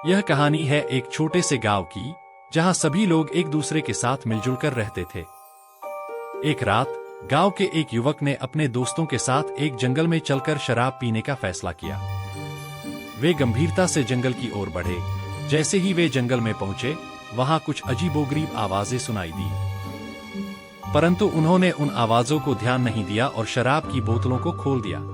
यह कहानी है एक छोटे से गांव की, जहां सभी लोग एक दूसरे के साथ मिलजुल कर रहते थे। एक रात गांव के एक युवक ने अपने दोस्तों के साथ एक जंगल में चलकर शराब पीने का फैसला किया। वे गंभीरता से जंगल की ओर बढ़े। जैसे ही वे जंगल में पहुंचे, वहां कुछ अजीबोगरीब आवाजें सुनाई दी, परंतु उन्होंने उन आवाजों को ध्यान नहीं दिया और शराब की बोतलों को खोल दिया।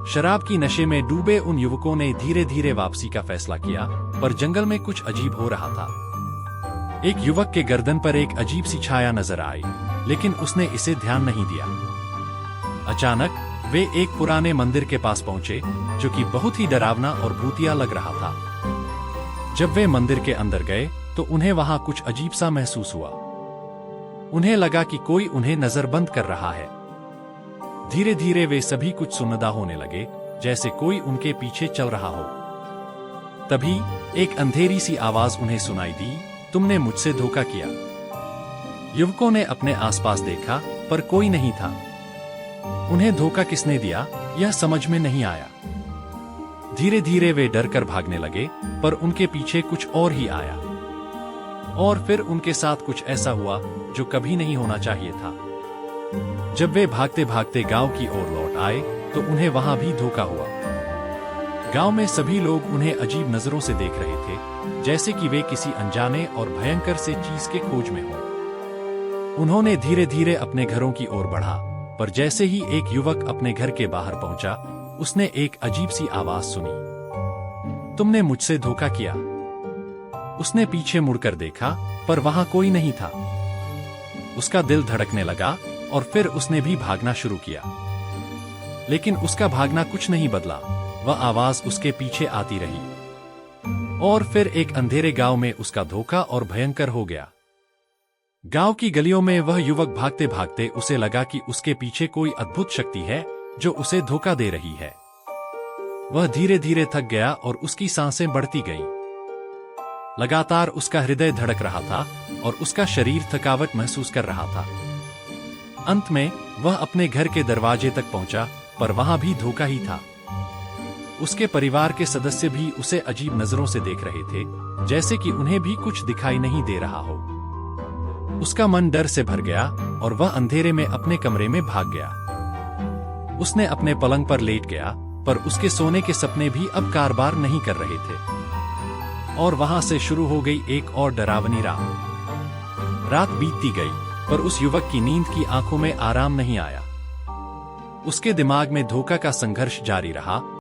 शराब की नशे में डूबे उन युवकों ने धीरे धीरे वापसी का फैसला किया, पर जंगल में कुछ अजीब हो रहा था। एक युवक के गर्दन पर एक अजीब सी छाया नजर आई, लेकिन उसने इसे ध्यान नहीं दिया। अचानक वे एक पुराने मंदिर के पास पहुंचे, जो कि बहुत ही डरावना और भूतिया लग रहा था। जब वे मंदिर के अंदर गए, तो उन्हें वहां कुछ अजीब सा महसूस हुआ। उन्हें लगा कि कोई उन्हें नजरबंद कर रहा है। धीरे धीरे वे सभी कुछ सुन्नदा होने लगे, जैसे कोई उनके पीछे चल रहा हो। तभी एक अंधेरी सी आवाज उन्हें सुनाई दी, तुमने मुझसे धोखा किया। युवकों ने अपने आसपास देखा, पर कोई नहीं था। उन्हें धोखा किसने दिया, यह समझ में नहीं आया। धीरे धीरे वे डर कर भागने लगे, पर उनके पीछे कुछ और ही आया। और फिर उनके साथ कुछ ऐसा हुआ जो कभी नहीं होना चाहिए था। जब वे भागते भागते गांव की ओर लौट आए, तो उन्हें वहां भी धोखा हुआ। गांव में सभी लोग उन्हें अजीब नजरों से देख रहे थे, जैसे कि वे किसी अनजाने और भयंकर से चीज के खोज में हों। उन्होंने धीरे धीरे अपने घरों की ओर बढ़ा, पर जैसे ही एक युवक अपने घर के बाहर पहुंचा, उसने एक अजीब सी आवाज सुनी, तुमने मुझसे धोखा किया। उसने पीछे मुड़कर देखा, पर वहां कोई नहीं था। उसका दिल धड़कने लगा और फिर उसने भी भागना शुरू किया, लेकिन उसका भागना कुछ नहीं बदला। वह आवाज उसके पीछे आती रही, और फिर एक अंधेरे गांव में उसका धोखा और भयंकर हो गया। गांव की गलियों में वह युवक भागते भागते उसे लगा कि उसके पीछे कोई अद्भुत शक्ति है जो उसे धोखा दे रही है। वह धीरे धीरे थक गया और उसकी सांसें बढ़ती गईं। लगातार उसका हृदय धड़क रहा था और उसका शरीर थकावट महसूस कर रहा था। अंत में वह अपने घर के दरवाजे तक पहुंचा, पर वहां भी धोखा ही था। उसके परिवार के सदस्य भी उसे अजीब नजरों से देख रहे थे, जैसे कि उन्हें भी कुछ दिखाई नहीं दे रहा हो। उसका मन डर से भर गया और वह अंधेरे में अपने कमरे में भाग गया। उसने अपने पलंग पर लेट गया, पर उसके सोने के सपने भी अब कारबार नहीं कर रहे थे। और वहां से शुरू हो गई एक और डरावनी रात बीतती गई, पर उस युवक की नींद की आंखों में आराम नहीं आया। उसके दिमाग में धोखा का संघर्ष जारी रहा।